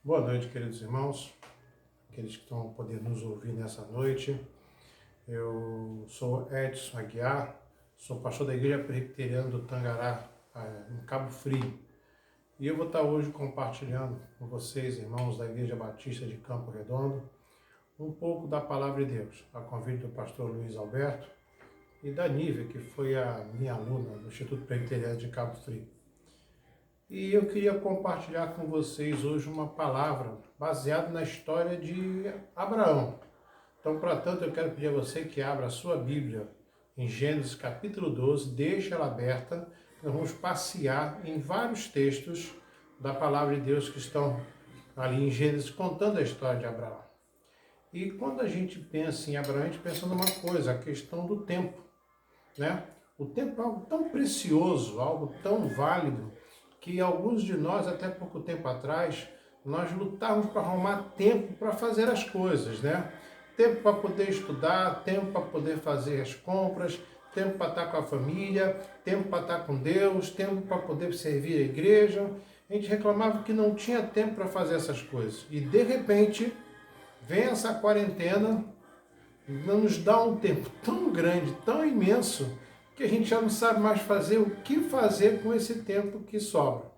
Boa noite, queridos irmãos, aqueles que estão podendo nos ouvir nessa noite. Eu sou Edson Aguiar, sou pastor da Igreja Presbiteriana do Tangará, em Cabo Frio. E eu vou estar hoje compartilhando com vocês, irmãos da Igreja Batista de Campo Redondo, um pouco da Palavra de Deus, a convite do pastor Luiz Alberto e da Nívia, que foi a minha aluna do Instituto Presbiteriano de Cabo Frio. E eu queria compartilhar com vocês hoje uma palavra baseada na história de Abraão. Então, para tanto, eu quero pedir a você que abra a sua Bíblia em Gênesis capítulo 12, deixe ela aberta. Nós vamos passear em vários textos da palavra de Deus que estão ali em Gênesis, contando a história de Abraão. E quando a gente pensa em Abraão, a gente pensa numa coisa, a questão do tempo, né? O tempo é algo tão precioso, algo tão válido, que alguns de nós, até pouco tempo atrás, nós lutávamos para arrumar tempo para fazer as coisas, né? Tempo para poder estudar, tempo para poder fazer as compras, tempo para estar com a família, tempo para estar com Deus, tempo para poder servir a igreja. A gente reclamava que não tinha tempo para fazer essas coisas. E, de repente, vem essa quarentena, nos dá um tempo tão grande, tão imenso, que a gente já não sabe mais fazer o que fazer com esse tempo que sobra,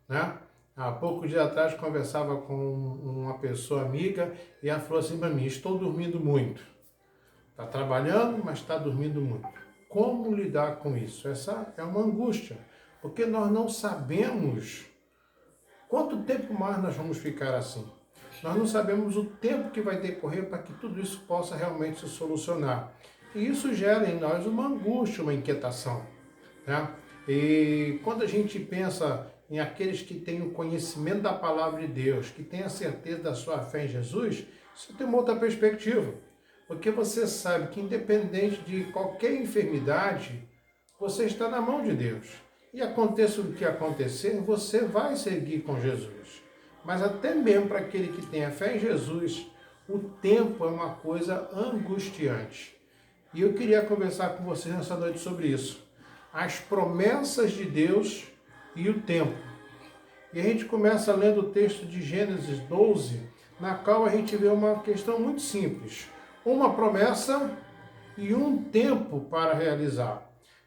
né? Há poucos dias atrás conversava com uma pessoa amiga e ela falou assim para mim: estou dormindo muito. Está trabalhando, mas está dormindo muito. Como lidar com isso? Essa é uma angústia, porque nós não sabemos quanto tempo mais nós vamos ficar assim. Nós não sabemos o tempo que vai decorrer para que tudo isso possa realmente se solucionar. E isso gera em nós uma angústia, uma inquietação, né? E quando a gente pensa em aqueles que têm o conhecimento da palavra de Deus, que têm a certeza da sua fé em Jesus, isso tem uma outra perspectiva. Porque você sabe que independente de qualquer enfermidade, você está na mão de Deus. E aconteça o que acontecer, você vai seguir com Jesus. Mas até mesmo para aquele que tem a fé em Jesus, o tempo é uma coisa angustiante. E eu queria conversar com vocês nessa noite sobre isso. As promessas de Deus e o tempo. E a gente começa lendo o texto de Gênesis 12, na qual a gente vê uma questão muito simples. Uma promessa e um tempo para realizar.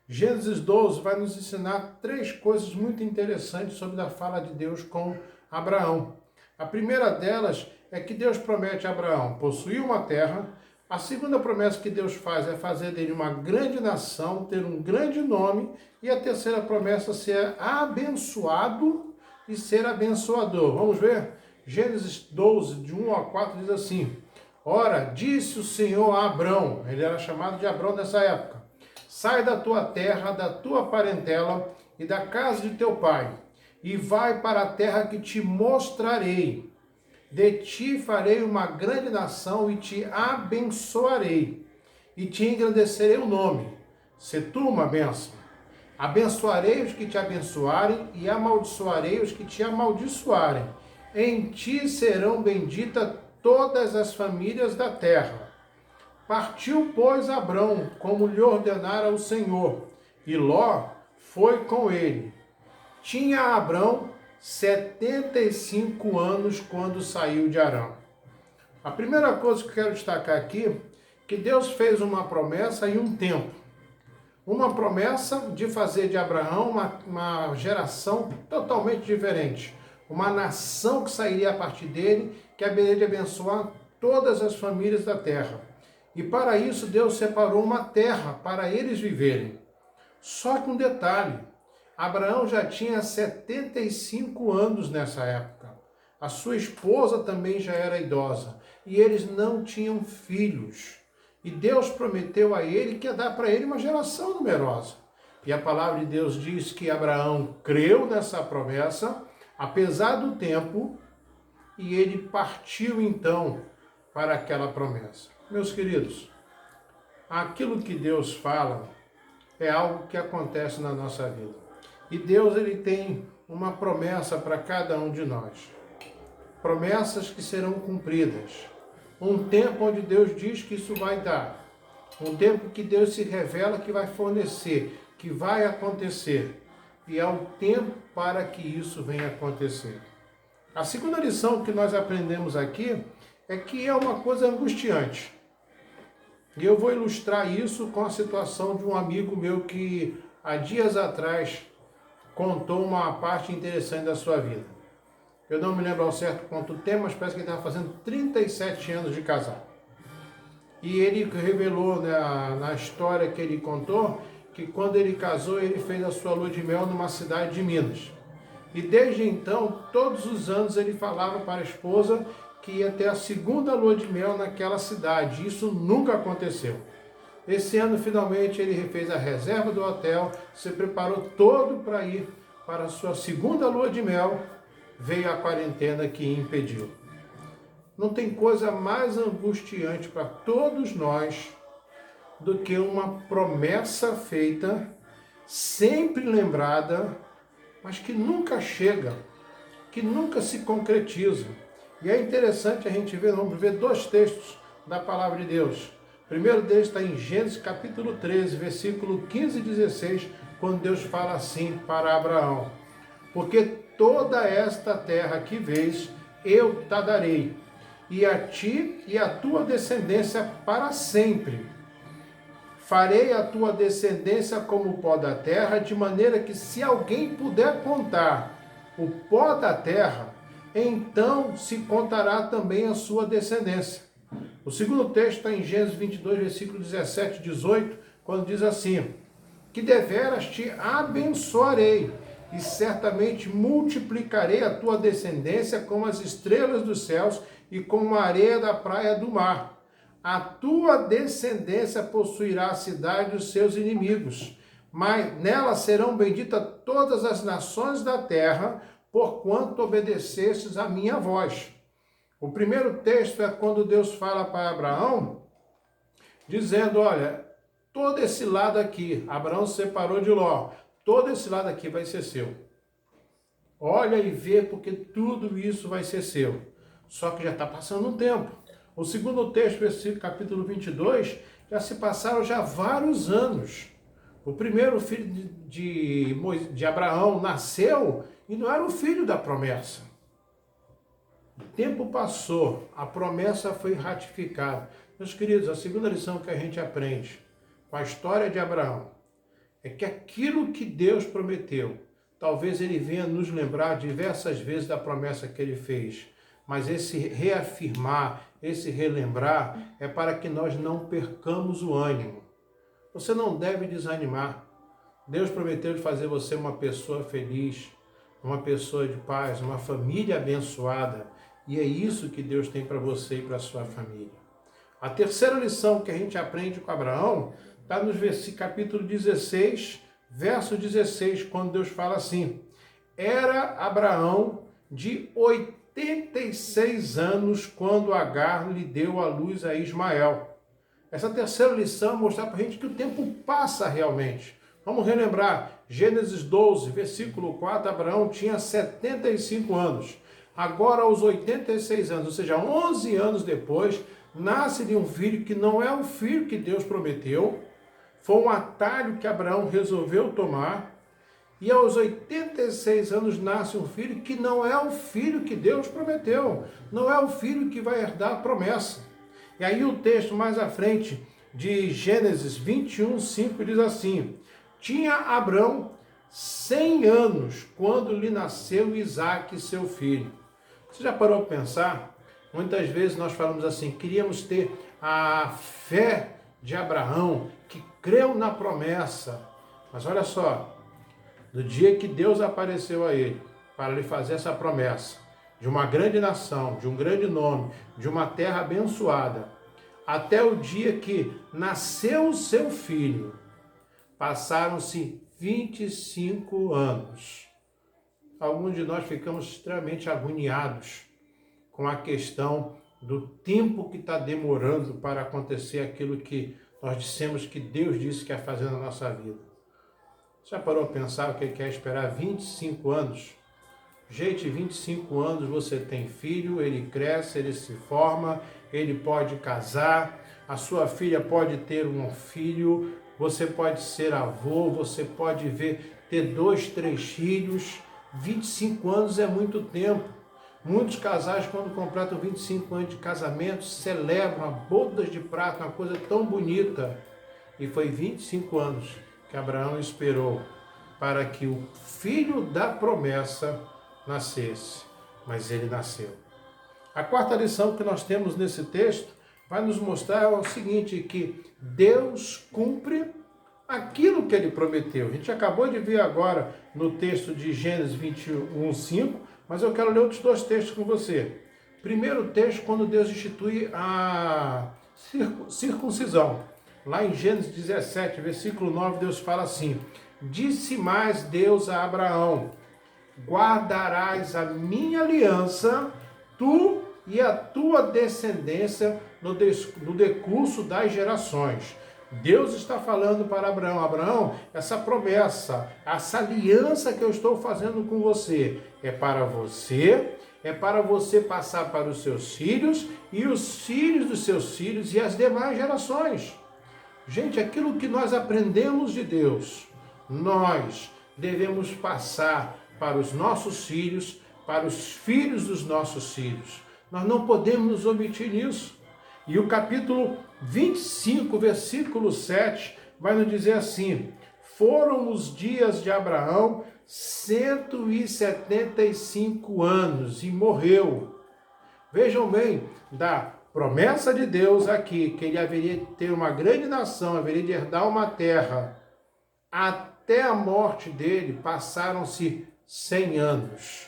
Gênesis 12 vai nos ensinar três coisas muito interessantes sobre a fala de Deus com Abraão. A primeira delas é que Deus promete a Abraão possuir uma terra. A segunda promessa que Deus faz é fazer dele uma grande nação, ter um grande nome. E a terceira promessa é ser abençoado e ser abençoador. Vamos ver? Gênesis 12, de 1 a 4, diz assim: ora, disse o Senhor a Abrão, ele era chamado de Abrão nessa época: sai da tua terra, da tua parentela e da casa de teu pai, e vai para a terra que te mostrarei. De ti farei uma grande nação e te abençoarei, e te engrandecerei o nome. Se tu uma bênção. Abençoarei os que te abençoarem e amaldiçoarei os que te amaldiçoarem. Em ti serão benditas todas as famílias da terra. Partiu, pois, Abrão, como lhe ordenara o Senhor, e Ló foi com ele. Tinha Abrão 75 anos quando saiu de Harã. A primeira coisa que eu quero destacar aqui é que Deus fez uma promessa e um tempo. Uma promessa de fazer de Abraão uma geração totalmente diferente. Uma nação que sairia a partir dele, que haveria de abençoar todas as famílias da terra. E para isso Deus separou uma terra para eles viverem. Só que um detalhe: Abraão já tinha 75 anos nessa época. A sua esposa também já era idosa. E eles não tinham filhos. E Deus prometeu a ele que ia dar para ele uma geração numerosa. E a palavra de Deus diz que Abraão creu nessa promessa, apesar do tempo, e ele partiu então para aquela promessa. Meus queridos, aquilo que Deus fala é algo que acontece na nossa vida. E Deus, ele tem uma promessa para cada um de nós. Promessas que serão cumpridas. Um tempo onde Deus diz que isso vai dar. Um tempo que Deus se revela que vai fornecer, que vai acontecer. E há um tempo para que isso venha acontecer. A segunda lição que nós aprendemos aqui é que é uma coisa angustiante. E eu vou ilustrar isso com a situação de um amigo meu que há dias atrás contou uma parte interessante da sua vida. Eu não me lembro ao certo quanto tempo, mas parece que ele estava fazendo 37 anos de casado. E ele revelou, né, na história que ele contou, que quando ele casou, ele fez a sua lua de mel numa cidade de Minas. E desde então, todos os anos ele falava para a esposa que ia ter a segunda lua de mel naquela cidade. Isso nunca aconteceu. Esse ano, finalmente, ele refez a reserva do hotel, se preparou todo para ir para a sua segunda lua de mel. Veio a quarentena que impediu. Não tem coisa mais angustiante para todos nós do que uma promessa feita, sempre lembrada, mas que nunca chega, que nunca se concretiza. E é interessante a gente ver, vamos ver dois textos da palavra de Deus. O primeiro deles está em Gênesis capítulo 13, versículo 15 e 16, quando Deus fala assim para Abraão: porque toda esta terra que vês, eu te darei, e a ti e a tua descendência para sempre. Farei a tua descendência como o pó da terra, de maneira que se alguém puder contar o pó da terra, então se contará também a sua descendência. O segundo texto está em Gênesis 22, versículo 17 e 18, quando diz assim: que deveras te abençoarei, e certamente multiplicarei a tua descendência como as estrelas dos céus e como a areia da praia do mar. A tua descendência possuirá a cidade dos seus inimigos, mas nela serão benditas todas as nações da terra, porquanto obedecestes à minha voz. O primeiro texto é quando Deus fala para Abraão, dizendo: olha, todo esse lado aqui, Abraão se separou de Ló, todo esse lado aqui vai ser seu. Olha e vê, porque tudo isso vai ser seu. Só que já está passando um tempo. O segundo texto, versículo capítulo 22, já se passaram já vários anos. O primeiro filho de Abraão nasceu e não era o filho da promessa. O tempo passou, a promessa foi ratificada. Meus queridos, a segunda lição que a gente aprende com a história de Abraão é que aquilo que Deus prometeu, talvez ele venha nos lembrar diversas vezes da promessa que ele fez, mas esse reafirmar, esse relembrar é para que nós não percamos o ânimo. Você não deve desanimar. Deus prometeu de fazer você uma pessoa feliz, uma pessoa de paz, uma família abençoada, e é isso que Deus tem para você e para a sua família. A terceira lição que a gente aprende com Abraão está no capítulo 16, verso 16, quando Deus fala assim: era Abraão de 86 anos quando Agar lhe deu à luz a Ismael. Essa terceira lição mostra para a gente que o tempo passa realmente. Vamos relembrar, Gênesis 12, versículo 4, Abraão tinha 75 anos. Agora, aos 86 anos, ou seja, 11 anos depois, nasce-lhe um filho que não é o filho que Deus prometeu. Foi um atalho que Abraão resolveu tomar. E aos 86 anos nasce um filho que não é o filho que Deus prometeu. Não é o filho que vai herdar a promessa. E aí o texto mais à frente de Gênesis 21, 5 diz assim: tinha Abrão 100 anos quando lhe nasceu Isaque, seu filho. Você já parou para pensar? Muitas vezes nós falamos assim: queríamos ter a fé de Abraão, que creu na promessa. Mas olha só, do dia que Deus apareceu a ele para lhe fazer essa promessa de uma grande nação, de um grande nome, de uma terra abençoada, até o dia que nasceu o seu filho, passaram-se 25 anos. Alguns de nós ficamos extremamente agoniados com a questão do tempo que está demorando para acontecer aquilo que nós dissemos que Deus disse que ia fazer na nossa vida. Já parou a pensar o que ele quer esperar 25 anos? Gente, 25 anos você tem filho, ele cresce, ele se forma, ele pode casar, a sua filha pode ter um filho, você pode ser avô, você pode ter 2, 3 filhos. 25 anos é muito tempo. Muitos casais, quando completam 25 anos de casamento, celebram a bodas de prata, uma coisa tão bonita. E foi 25 anos que Abraão esperou para que o filho da promessa nascesse. Mas ele nasceu. A quarta lição que nós temos nesse texto vai nos mostrar o seguinte, que Deus cumpre aquilo que ele prometeu. A gente acabou de ver agora no texto de Gênesis 21:5, mas eu quero ler outros dois textos com você. Primeiro texto, quando Deus institui a circuncisão. Lá em Gênesis 17, versículo 9, Deus fala assim: disse mais Deus a Abraão: guardarás a minha aliança, tu e a tua descendência no decurso das gerações. Deus está falando para Abraão: Abraão, essa promessa, essa aliança que eu estou fazendo com você, é para você passar para os seus filhos e os filhos dos seus filhos e as demais gerações. Gente, aquilo que nós aprendemos de Deus, nós devemos passar para os nossos filhos, para os filhos dos nossos filhos. Nós não podemos nos omitir nisso. E o capítulo 25, versículo 7, vai nos dizer assim: foram os dias de Abraão 175 anos e morreu. Vejam bem, da promessa de Deus aqui, que ele haveria de ter uma grande nação, haveria de herdar uma terra, até a morte dele passaram-se 100 anos.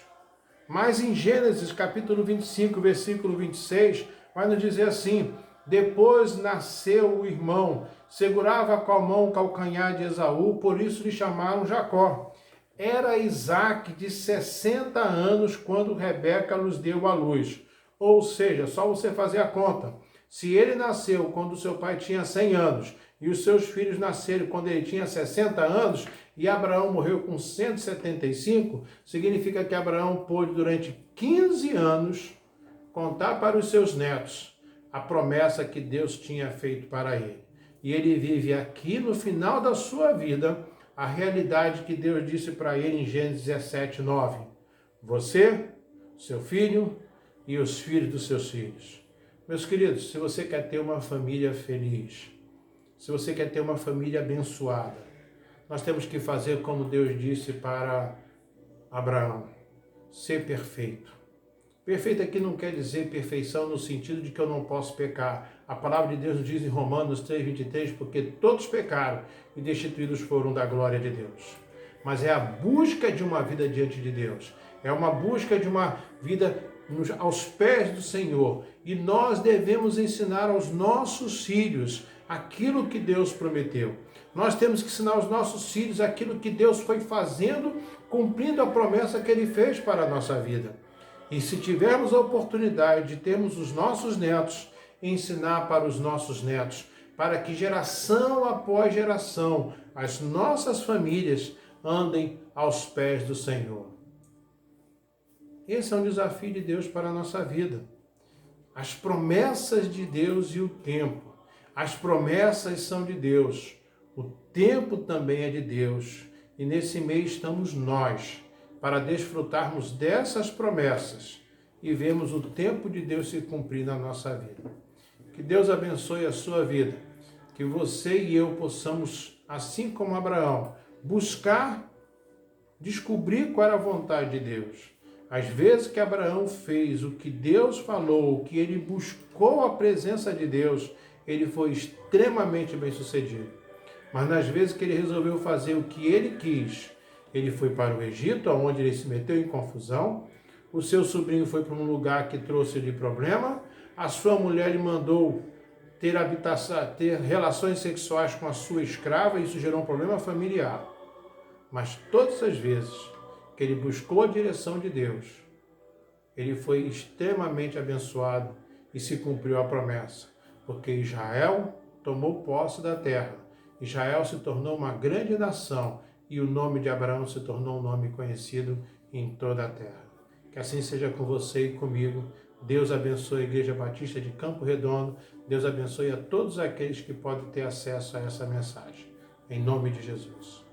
Mas em Gênesis capítulo 25, versículo 26, vai nos dizer assim: depois nasceu o irmão, segurava com a mão o calcanhar de Esaú, por isso lhe chamaram Jacó. Era Isaque de 60 anos quando Rebeca lhes deu à luz. Ou seja, só você fazer a conta. Se ele nasceu quando seu pai tinha 100 anos e os seus filhos nasceram quando ele tinha 60 anos e Abraão morreu com 175, significa que Abraão pôde durante 15 anos contar para os seus netos a promessa que Deus tinha feito para ele. E ele vive aqui no final da sua vida a realidade que Deus disse para ele em Gênesis 17, 9. Você, seu filho e os filhos dos seus filhos. Meus queridos, se você quer ter uma família feliz, se você quer ter uma família abençoada, nós temos que fazer como Deus disse para Abraão: ser perfeito. Perfeito aqui não quer dizer perfeição no sentido de que eu não posso pecar. A palavra de Deus nos diz em Romanos 3:23, porque todos pecaram e destituídos foram da glória de Deus. Mas é a busca de uma vida diante de Deus. É uma busca de uma vida aos pés do Senhor. E nós devemos ensinar aos nossos filhos aquilo que Deus prometeu. Nós temos que ensinar aos nossos filhos aquilo que Deus foi fazendo, cumprindo a promessa que Ele fez para a nossa vida. E se tivermos a oportunidade de termos os nossos netos, ensinar para os nossos netos, para que geração após geração, as nossas famílias andem aos pés do Senhor. Esse é um desafio de Deus para a nossa vida. As promessas de Deus e o tempo. As promessas são de Deus. O tempo também é de Deus. E nesse meio estamos nós, para desfrutarmos dessas promessas e vermos o tempo de Deus se cumprir na nossa vida. Que Deus abençoe a sua vida. Que você e eu possamos, assim como Abraão, buscar, descobrir qual era a vontade de Deus. Às vezes que Abraão fez o que Deus falou, o que ele buscou a presença de Deus, ele foi extremamente bem-sucedido. Mas nas vezes que ele resolveu fazer o que ele quis, ele foi para o Egito, onde ele se meteu em confusão. O seu sobrinho foi para um lugar que trouxe-lhe problema. A sua mulher lhe mandou ter relações sexuais com a sua escrava, e isso gerou um problema familiar. Mas todas as vezes que ele buscou a direção de Deus, ele foi extremamente abençoado e se cumpriu a promessa, porque Israel tomou posse da terra. Israel se tornou uma grande nação e o nome de Abraão se tornou um nome conhecido em toda a terra. Que assim seja com você e comigo. Deus abençoe a Igreja Batista de Campo Redondo. Deus abençoe a todos aqueles que podem ter acesso a essa mensagem. Em nome de Jesus.